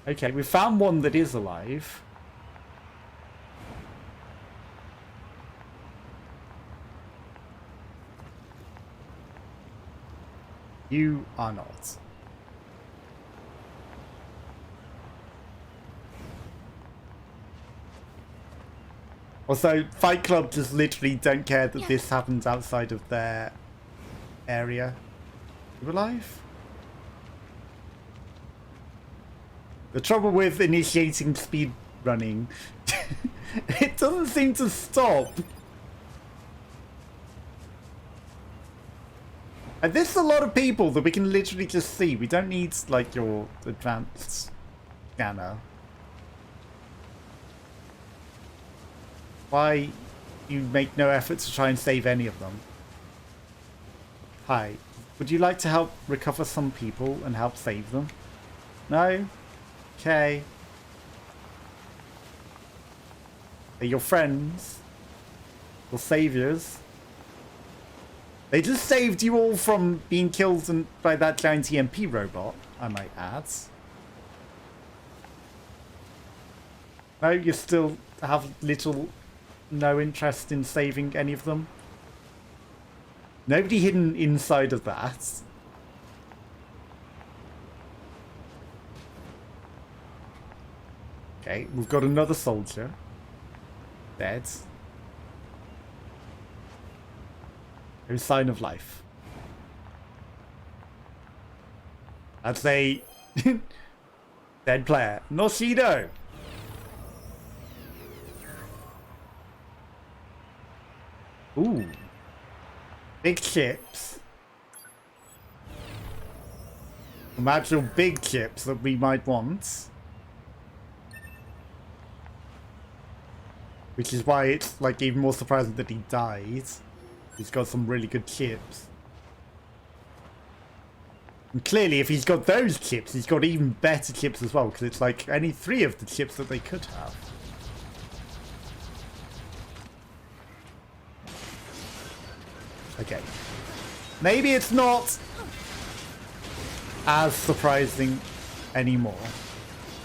Okay, we found one that is alive. You are not. Also, Fight Club just literally don't care that this happens outside of their area. You alive? The trouble with initiating speed running, it doesn't seem to stop. And this is a lot of people that we can literally just see. We don't need, like, your advanced scanner. Why you make no effort to try and save any of them? Hi. Would you like to help recover some people and help save them? No? Okay. They're your friends. Your saviors. They just saved you all from being killed by that giant EMP robot, I might add. No, you still have no interest in saving any of them? Nobody hidden inside of that. Okay, we've got another soldier. Dead. No sign of life. That's a dead player. Noshido! Ooh. Big chips. Some actual big chips that we might want. Which is why it's like even more surprising that he died. He's got some really good chips. And clearly if he's got those chips, he's got even better chips as well, because it's like any 3 of the chips that they could have. Okay. Maybe it's not as surprising anymore.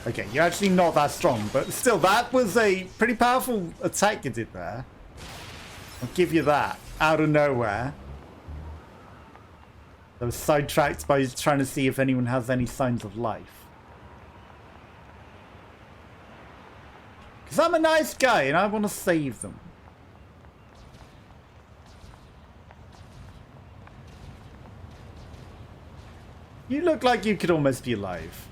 Okay, you're actually not that strong, but still, that was a pretty powerful attack you did there. I'll give you that. Out of nowhere. I was sidetracked by trying to see if anyone has any signs of life. Because I'm a nice guy and I want to save them. You look like you could almost be alive.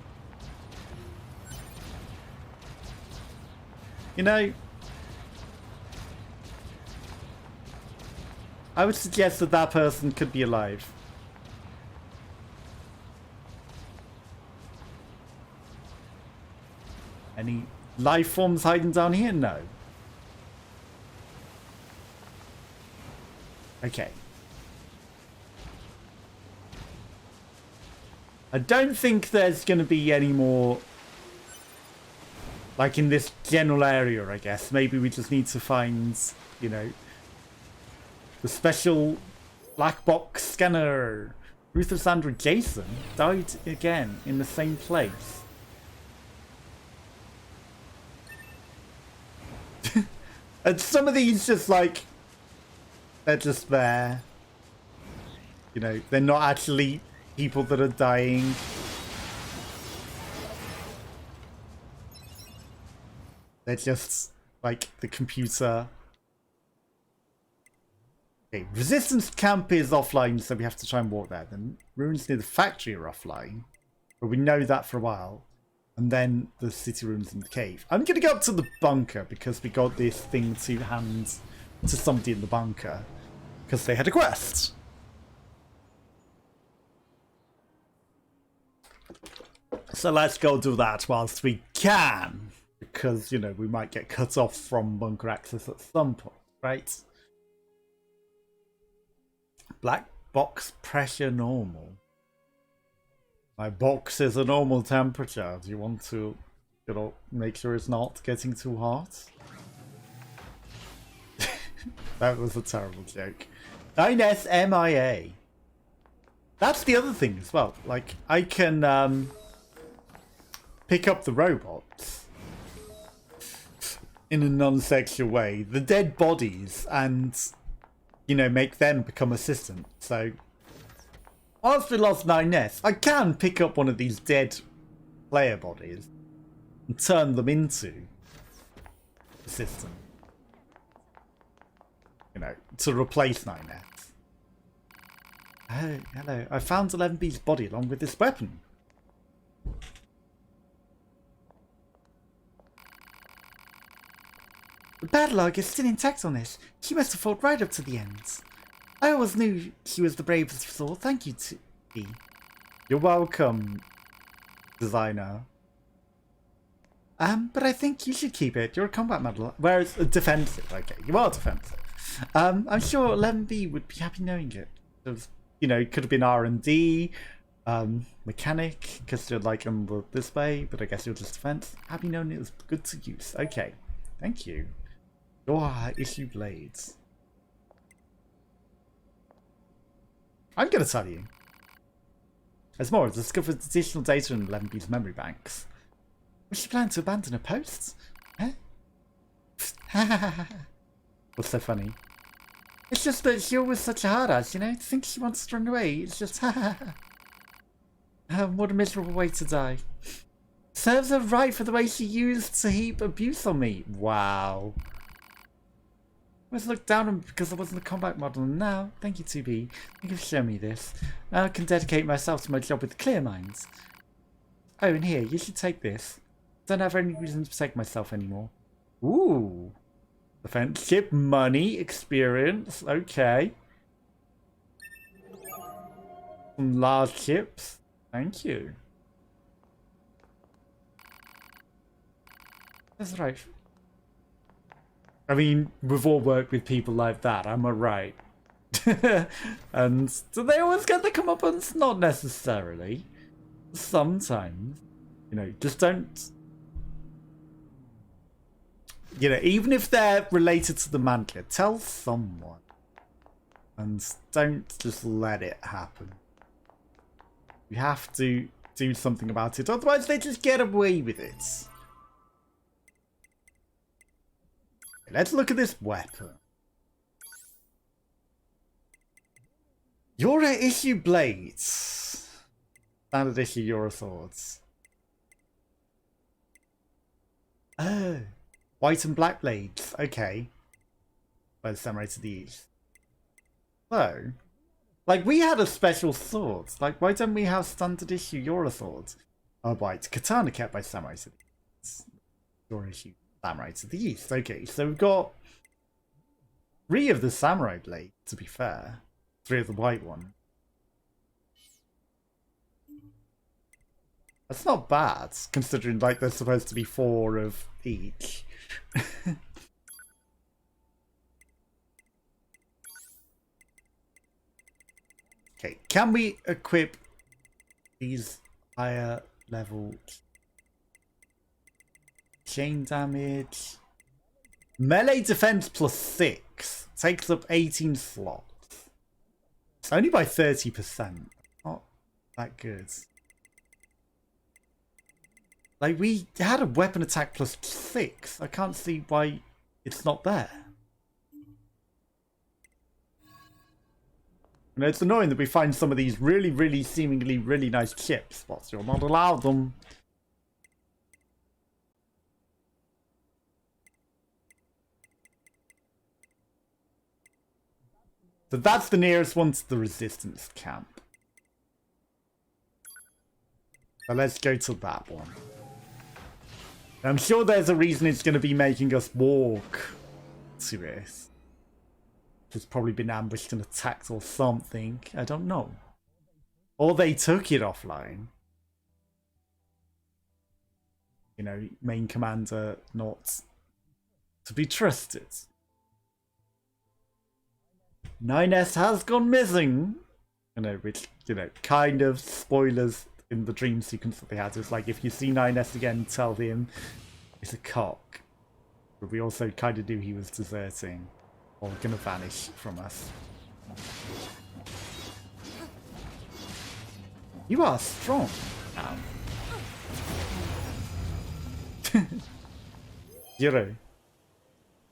You know, I would suggest that that person could be alive. Any life forms hiding down here? No. Okay. I don't think there's going to be any more, like in this general area, I guess. Maybe we just need to find, you know, the special black box scanner. Ruthless Andrew Jason died again in the same place. And some of these just like, they're just there. You know, they're not actually people that are dying. They're just like the computer. Okay, resistance camp is offline, so we have to try and walk there. The ruins near the factory are offline, but we know that for a while. And then the city ruins in the cave. I'm going to go up to the bunker because we got this thing to hand to somebody in the bunker because they had a quest. So let's go do that whilst we can, because, you know, we might get cut off from bunker access at some point, right? Black box pressure normal. My box is a normal temperature. Do you want to, you know, make sure it's not getting too hot? That was a terrible joke. 9S MIA. That's the other thing as well. Like, I can, pick up the robots in a non-sexual way, the dead bodies, and, you know, make them become assistants. So, whilst we lost 9S, I can pick up one of these dead player bodies and turn them into assistants. You know, to replace 9S. Oh, hello. I found 11B's body along with this weapon. The battle log is still intact on it. He must have fought right up to the end. I always knew he was the bravest soul. Thank you, B. You're welcome, designer. But I think you should keep it. You're a combat medal. Whereas defensive. Okay, you are defensive. I'm sure 11B would be happy knowing it. It was, you know, it could have been R&D, mechanic, because you'd like them this way, but I guess you're just defense. Happy knowing it was good to use. Okay, thank you. Your issue blades. I'm going to tell you. There's more. I've discovered additional data in 11B's memory banks. Was she planning to abandon her posts? Huh? What's so funny? It's just that she was such a hard ass, you know? To think she wants to run away. It's just what a miserable way to die. Serves her right for the way she used to heap abuse on me. Wow. I was looked down on me because I wasn't a combat model, and now, thank you 2B, thank you for showing me this. Now I can dedicate myself to my job with clear minds. Oh, and here, you should take this. Don't have any reason to protect myself anymore. Ooh. Defense ship, money, experience, okay. Some large ships, thank you. That's right. I mean, we've all worked with people like that, am I right? And do they always get the comeuppance? Not necessarily. Sometimes. You know, just don't... You know, even if they're related to the mantler, tell someone. And don't just let it happen. You have to do something about it, otherwise they just get away with it. Let's look at this weapon. Euro issue blades. Standard issue Euro swords. Oh. White and black blades. Okay. By the samurai to the east. So. Like, we had a special sword. Like, why don't we have standard issue Euro swords? Oh, white. Katana kept by samurai to the east. Euro issue samurai to the east. Okay, so we've got 3 of the samurai blade, to be fair. 3 of the white one. That's not bad, considering like there's supposed to be 4 of each. Okay, can we equip these higher level? Chain damage. Melee defense plus 6. Takes up 18 slots. It's only by 30%. Not that good. Like, we had a weapon attack plus 6. I can't see why it's not there. You know, it's annoying that we find some of these really seemingly really nice chips, but you're not allowed them. So that's the nearest one to the resistance camp. So let's go to that one. I'm sure there's a reason it's going to be making us walk to it. It's probably been ambushed and attacked or something. I don't know. Or they took it offline. You know, main commander not to be trusted. 9S has gone missing. You know, which, you know, kind of spoilers in the dream sequence that they had. It's like, if you see 9S again, tell him it's a cock. But we also kind of knew he was deserting or gonna vanish from us. You are strong now. Zero.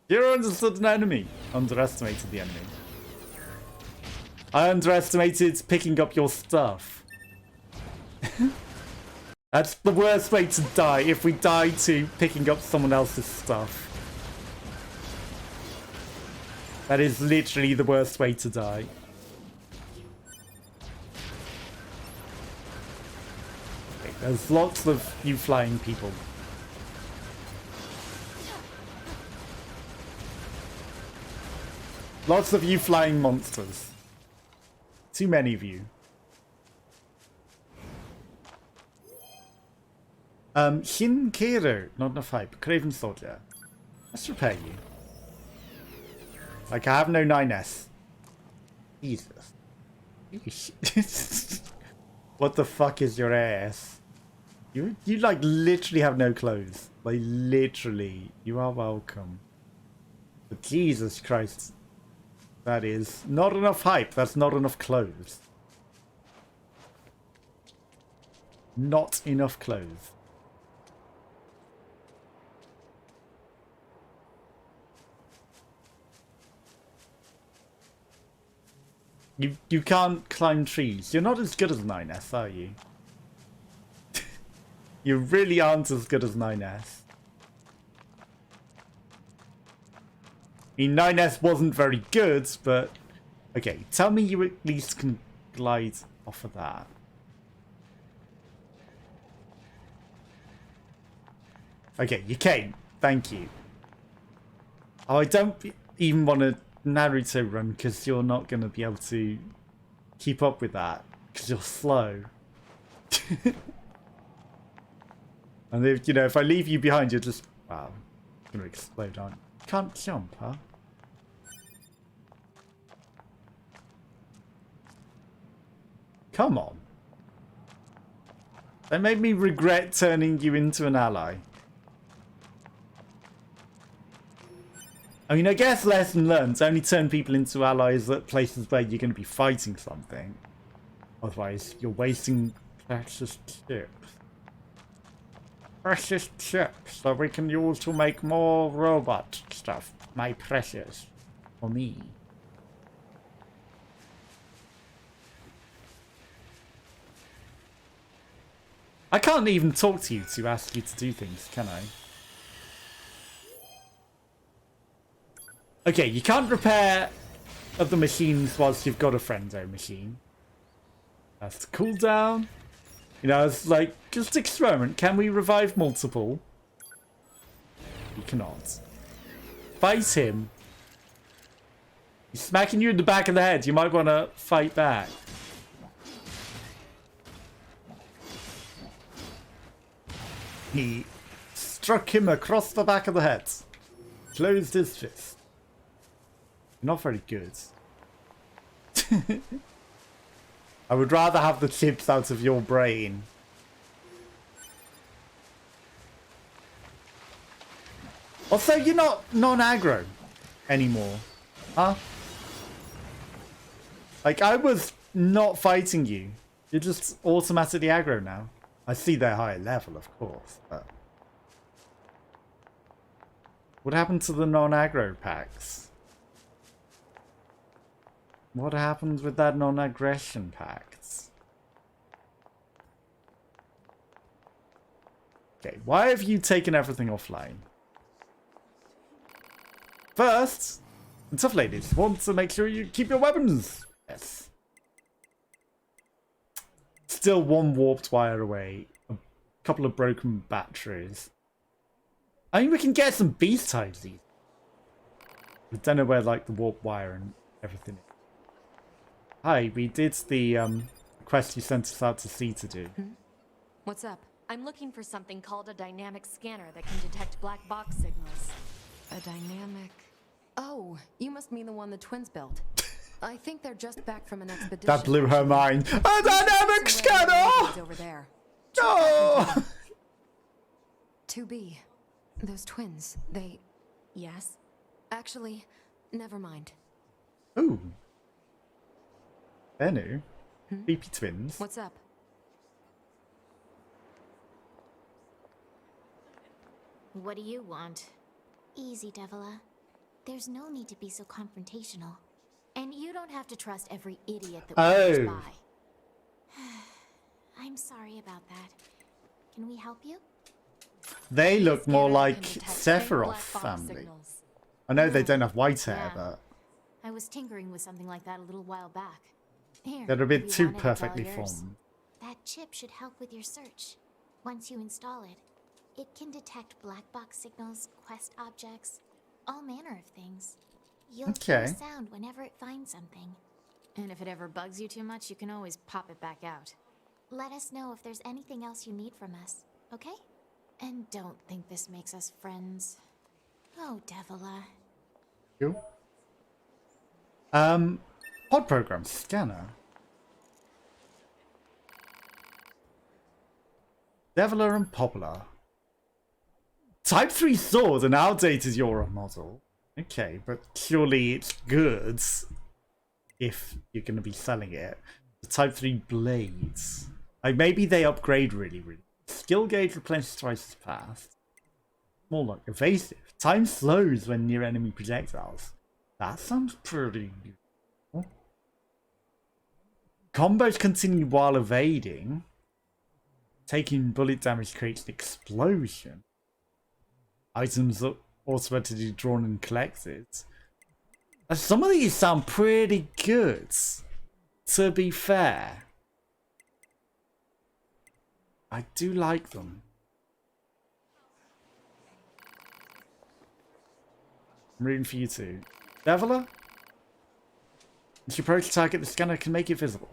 Zero understood an enemy. Underestimated the enemy. I underestimated picking up your stuff. That's the worst way to die, if we die to picking up someone else's stuff. That is literally the worst way to die. Okay, there's lots of you flying people. Lots of you flying monsters. Too many of you. Shinkero, not enough hype. Craven Soldier. Let's repair you. Like, I have no 9S. Jesus. What the fuck is your ass? You like literally have no clothes. Like literally. You are welcome. But Jesus Christ. That is not enough hype. That's not enough clothes. Not enough clothes. You can't climb trees. You're not as good as 9S, are you? You really aren't as good as 9S. I mean, 9S wasn't very good, but... Okay, tell me you at least can glide off of that. Okay, you came. Thank you. Oh, I don't even want to Naruto run because you're not going to be able to keep up with that because you're slow. And if, you know, if I leave you behind, you're just... Wow. You're going to explode, aren't you? Can't jump, huh? Come on. That made me regret turning you into an ally. I mean, I guess lesson learned. Only turn people into allies at places where you're going to be fighting something. Otherwise, you're wasting precious chips. Precious chips that we can use to make more robot stuff. My precious. For me. I can't even talk to you to ask you to do things, can I? Okay, you can't repair of the machines whilst you've got a friendo machine. That's the cooldown. You know, it's like, just experiment. Can we revive multiple? We cannot. Fight him. He's smacking you in the back of the head. You might want to fight back. He struck him across the back of the head. Closed his fist. Not very good. I would rather have the chips out of your brain. Also, you're not non-aggro anymore. Huh? Like, I was not fighting you. You're just automatically aggro now. I see they're higher level, of course, but... What happened to the non-aggro packs? What happened with that non-aggression pact? Okay, why have you taken everything offline? First, the tough ladies want to make sure you keep your weapons. Yes. Still one warped wire away. A couple of broken batteries. I mean, we can get some beast types. We don't know where, like, the warped wire and everything is. Hi, we did the quest you sent us out to sea to do. What's up? I'm looking for something called a dynamic scanner that can detect black box signals. A dynamic... Oh, you must mean the one the twins built. I think they're just back from an expedition. That blew her mind. A dynamic scanner! Over there. No! 2B. Those twins, they... Yes? Actually, never mind. Ooh. They're new. BP twins. What's up? What do you want? Easy, Devila. There's no need to be so confrontational. And you don't have to trust every idiot that Oh. wanders by. I'm sorry about that. Can we help you? They look This more scanner like can detect Sephiroth black box family. signals. I know they don't have white hair, Yeah. but I was tinkering with something like that a little while back. Here, they're a if bit you too want it, it's all perfectly yours. formed. That chip should help with your search. Once you install it, it can detect black box signals, quest objects, all manner of things. You'll hear a Okay. sound whenever it finds something. And if it ever bugs you too much, you can always pop it back out. Let us know if there's anything else you need from us, okay? And don't think this makes us friends. Oh, Devila. Cool. Pod program scanner. Devila and Poplar. Type 3 sword, an outdated Euro model. Okay, but surely it's good if you're going to be selling it. The Type 3 blades. Like, maybe they upgrade really. Skill gauge replenishes twice as fast. More like evasive. Time slows when near enemy projectiles. That sounds pretty good. Combos continue while evading. Taking bullet damage creates an explosion. Items are automatically drawn and collected. Some of these sound pretty good, to be fair. I do like them. I'm rooting for you too. Devila? As you approach the target, the scanner can make it visible.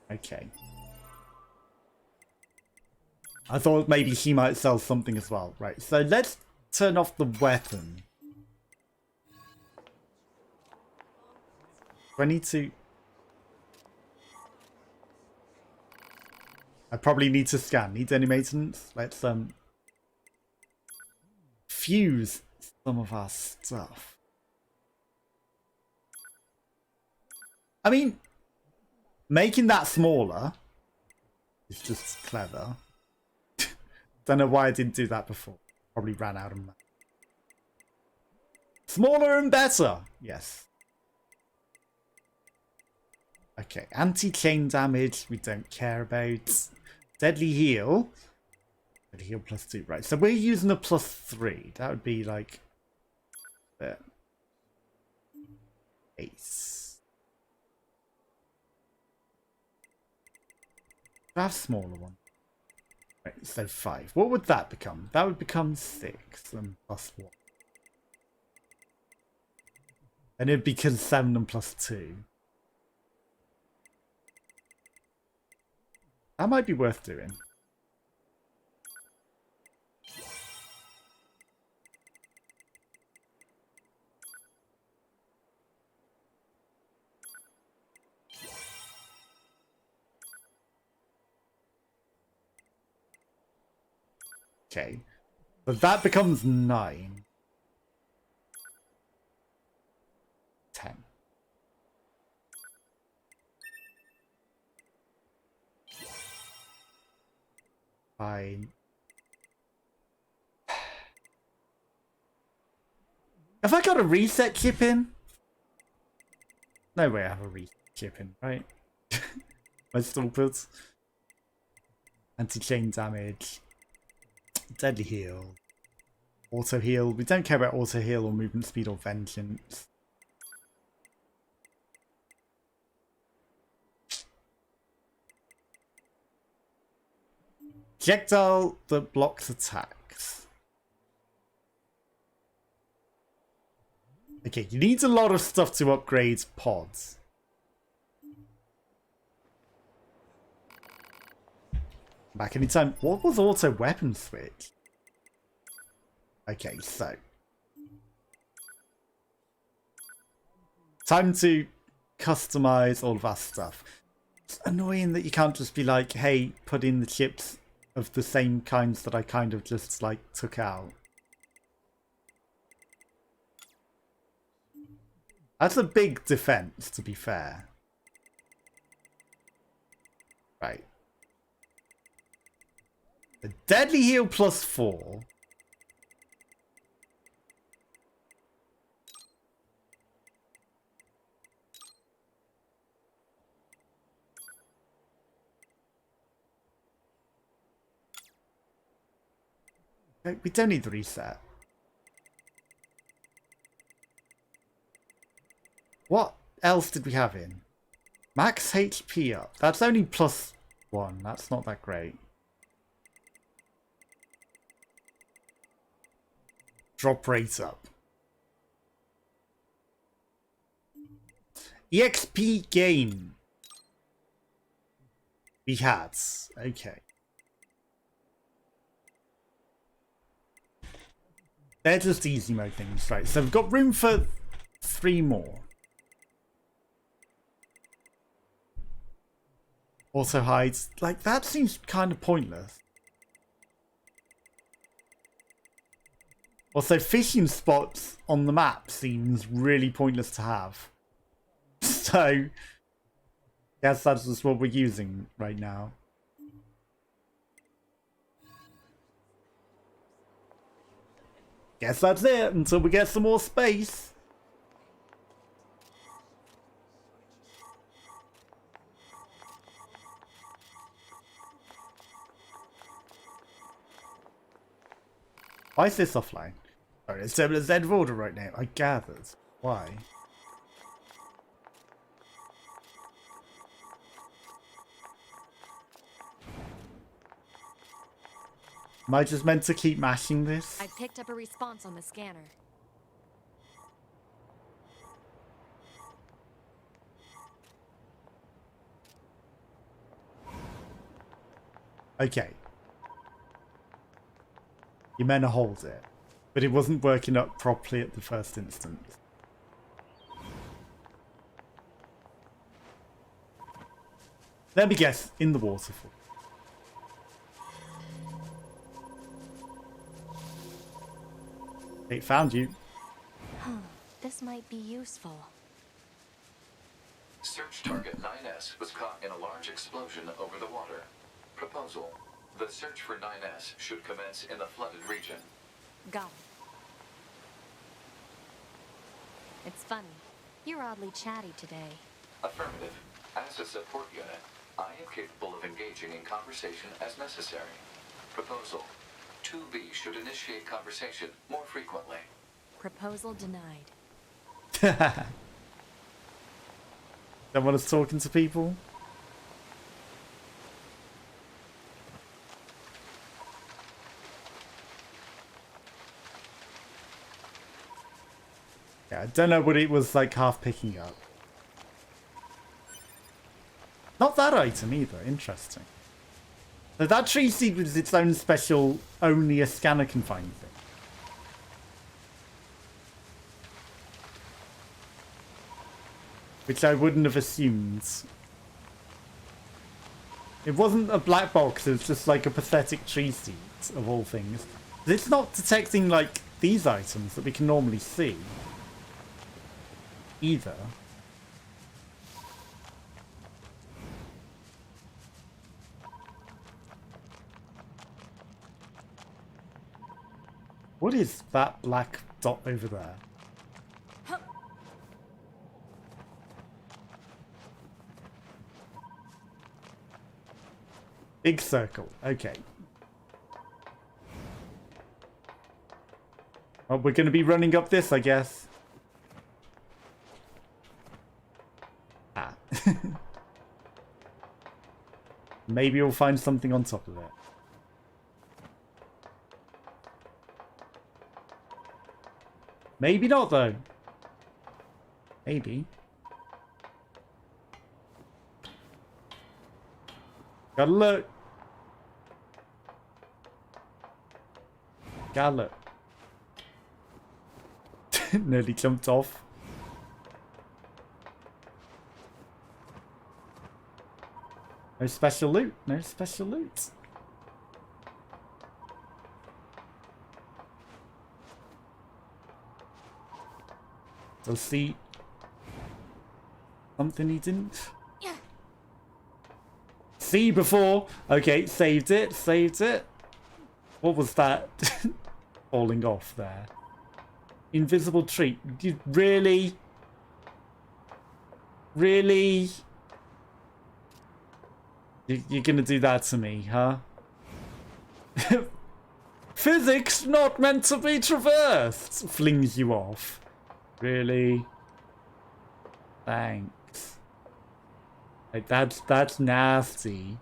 Okay. I thought maybe he might sell something as well. Right, so let's turn off the weapon. Do I need to... I probably need to scan. Needs any maintenance? Let's fuse some of our stuff. I mean, making that smaller is just clever. Don't know why I didn't do that before. Probably ran out of money. Smaller and better. Yes. Okay, anti-chain damage we don't care about. Deadly heal. Deadly heal +2. Right, so we're using a +3. That would be like... Ace. I have smaller one. Right, so 5. What would that become? That would become 6 and +1. And it'd become 7 and +2. That might be worth doing. Okay. But that becomes 9. 10. Fine. Have I got a reset chip in? No way I have a reset chip in, right? My stupid. Anti-chain damage. Deadly heal. Auto heal. We don't care about auto heal or movement speed or vengeance. Projectile that blocks attacks. Okay, you need a lot of stuff to upgrade pods. Back anytime. What was auto weapon switch? Okay, so. Time to customize all of our stuff. It's annoying that you can't just be like, hey, put in the chips of the same kinds that I kind of just like took out. That's a big defense, to be fair. Right. The deadly heal +4. We don't need the reset. What else did we have in? Max HP up. That's only +1. That's not that great. Drop rate up. EXP gain. We had. Okay. They're just easy mode things, right? So we've got room for 3 more. Also hides. Like, that seems kind of pointless. Also, fishing spots on the map seems really pointless to have. So, guess that's just what we're using right now. Guess that's it until we get some more space. Why is this offline? Sorry, it's a Z order right now. I gathered. Why? Am I just meant to keep mashing this? I picked up a response on the scanner. Okay. You meant to hold it, but it wasn't working up properly at the first instance. Let me guess, in the waterfall. It found you. This might be useful. Search target 9S was caught in a large explosion over the water. Proposal. The search for 9S should commence in the flooded region. Got it. It's funny. You're oddly chatty today. Affirmative. As a support unit, I am capable of engaging in conversation as necessary. Proposal. 2B should initiate conversation more frequently. Proposal denied. Someone is talking to people. Yeah, I don't know what it was like half picking up. Not that item either, interesting. So that tree seed was its own special, only a scanner can find thing. Which I wouldn't have assumed. It wasn't a black box, it was just like a pathetic tree seed, of all things. It's not detecting, like, these items that we can normally see. Either. What is that black dot over there? Big circle. Okay. Well, we're going to be running up this, I guess. Ah. Maybe we'll find something on top of it. Maybe not, though. Maybe. Gotta look. Gotta look. Nearly jumped off. No special loot. No special loot. We'll see. Something he didn't see before. Okay, saved it. Saved it. What was that? Falling off there. Invisible tree. You really? Really? You're gonna do that to me, huh? Physics not meant to be traversed! Flings you off. Really? Thanks. Like, that's nasty.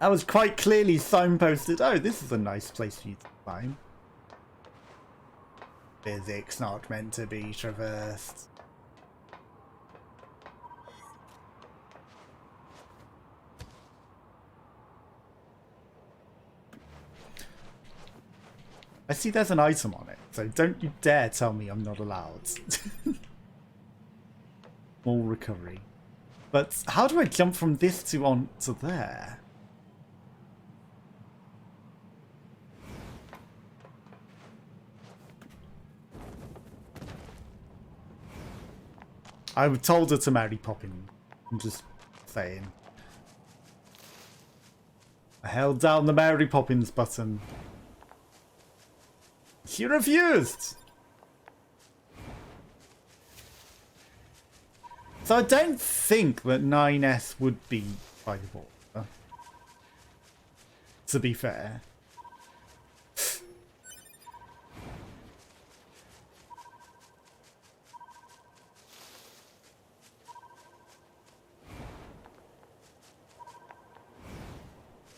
That was quite clearly signposted. Oh, this is a nice place for you to climb. Physics not meant to be traversed. I see there's an item on it, so don't you dare tell me I'm not allowed. More recovery. But how do I jump from this to on to there? I told her to marry Poppin. I'm just saying. I held down the Mary Poppins button. She refused! So I don't think that 9S would be viable. To be fair.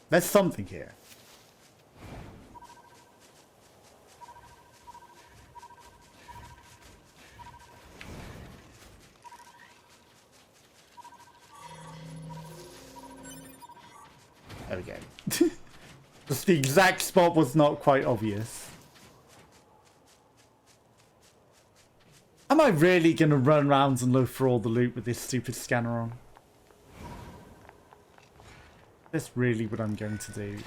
There's something here. There we go. Just the exact spot was not quite obvious. Am I really going to run around and look for all the loot with this stupid scanner on? That's really what I'm going to do.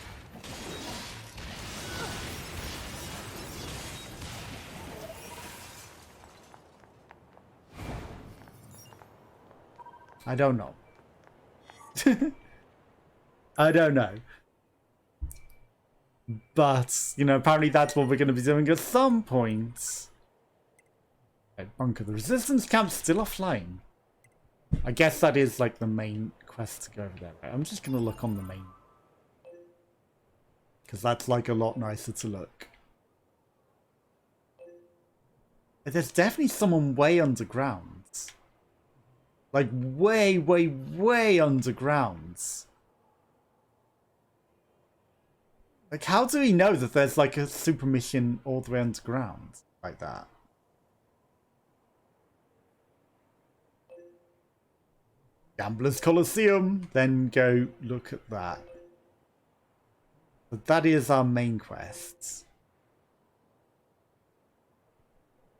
I don't know. I don't know. But, you know, apparently that's what we're going to be doing at some point. Okay, bunker. The resistance camp's still offline. I guess that is like the main quest to go over there, right? I'm just going to look on the main. Because that's like a lot nicer to look. There's definitely someone way underground. Like way, way, way underground. Like, how do we know that there's like a super mission all the way underground like that? Gambler's Coliseum, then go look at that. But that is our main quest.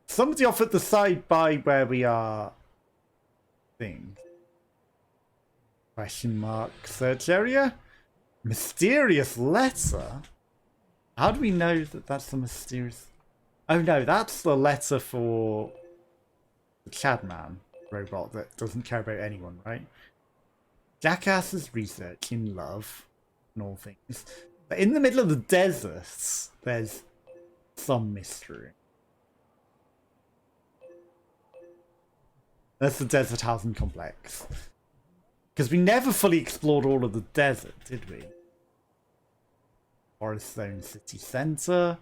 Somebody off at the side by where we are. Thing. Question mark search area. Mysterious letter? How do we know that that's the mysterious... Oh no, that's the letter for the Chadman robot that doesn't care about anyone, right? Jackass's research in love and all things. But in the middle of the deserts, there's some mystery. That's the desert housing complex. Because we never fully explored all of the desert, did we? Forest Zone City Centre.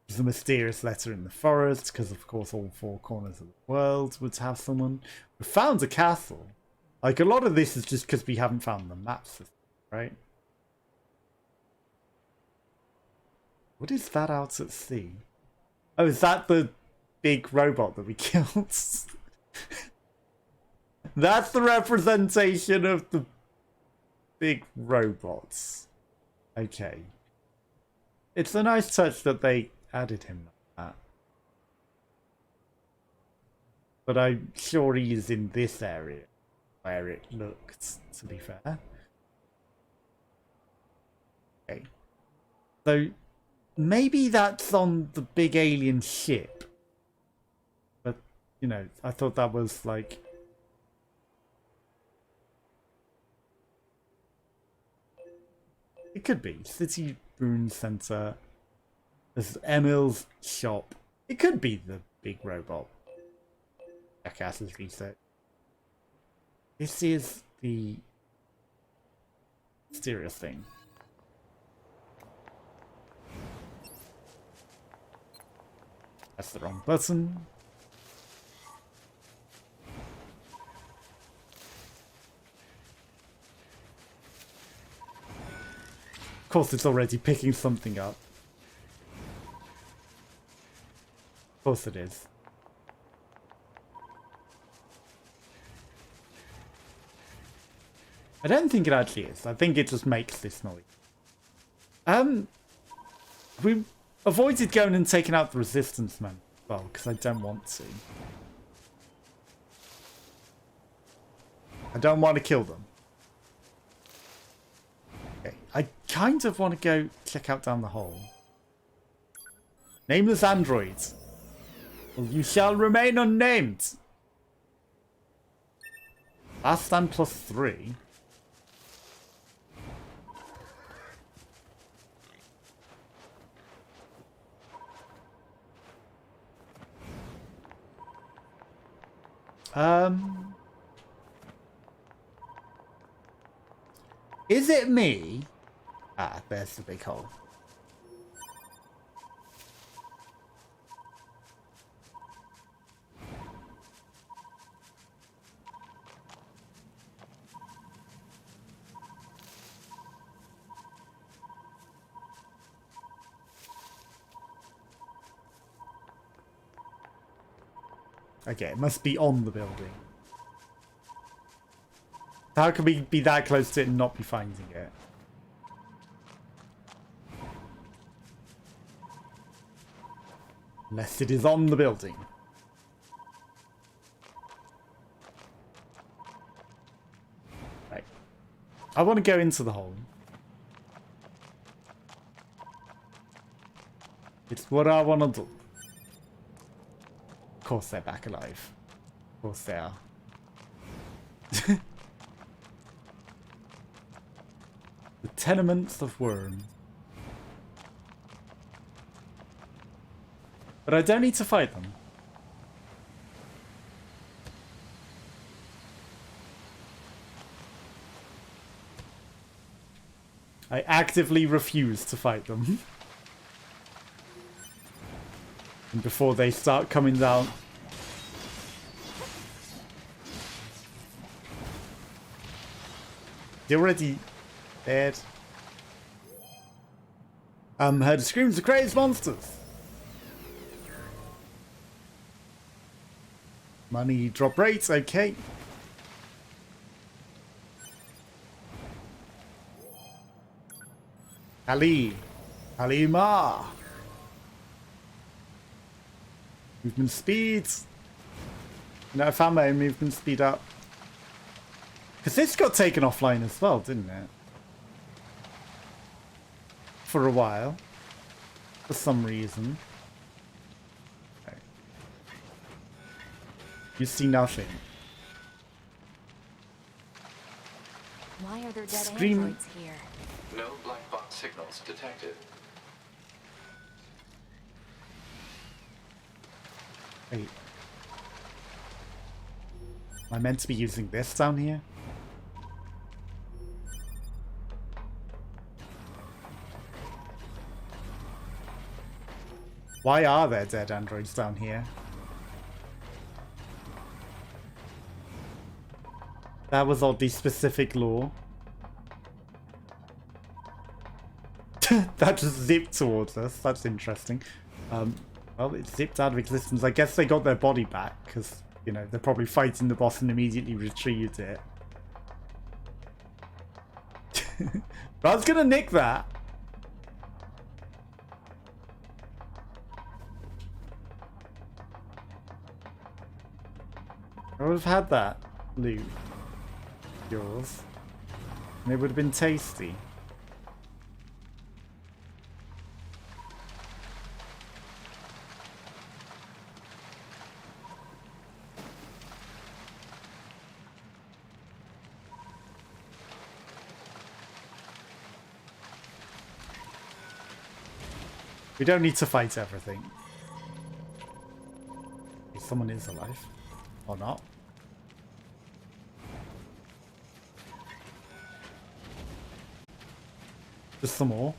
There's a mysterious letter in the forest, because of course all four corners of the world would have someone. We found a castle. Like, a lot of this is just because we haven't found the map system, right? What is that out at sea? Oh, is that the big robot that we killed? That's the representation of the big robots. Okay. It's a nice touch that they added him like that. But I'm sure he is in this area where it looked, to be fair. Okay. So maybe that's on the big alien ship. But, you know, I thought that was like... It could be. City Rune Center. There's Emil's shop. It could be the big robot. Jackass's research. This is the mysterious thing. That's the wrong button. Of course, it's already picking something up. Of course it is. I don't think it actually is. I think it just makes this noise. We avoided going and taking out the resistance man. Well, because I don't want to. I don't want to kill them. Okay, I kind of want to go check out down the hole. Nameless androids. Well, you shall remain unnamed. Last stand +3. Is it me? Ah, there's the big hole. Okay, it must be on the building. How can we be that close to it and not be finding it? Unless it is on the building. Right. I want to go into the hole. It's what I want to do. Of course they're back alive. Of course they are. The tenements of worm. But I don't need to fight them. I actively refuse to fight them. And before they start coming down. They're already dead. Heard screams of crazed monsters. Money drop rates, okay. Ali. Halima. Movement speed. No, I found my own movement speed up. Because this got taken offline as well, didn't it? For a while. For some reason. Okay. You see nothing. Why are there dead Scream. androids here? No black box signals detected. Wait. Am I meant to be using this down here? Why are there dead androids down here? That was oddly specific lore. That just zipped towards us. That's interesting. Well, it zipped out of existence. I guess they got their body back because, you know, they're probably fighting the boss and immediately retrieved it. But I was gonna nick that. I would have had that loot. Yours. And it would have been tasty. We don't need to fight everything. If someone is alive. Or not. Just some more.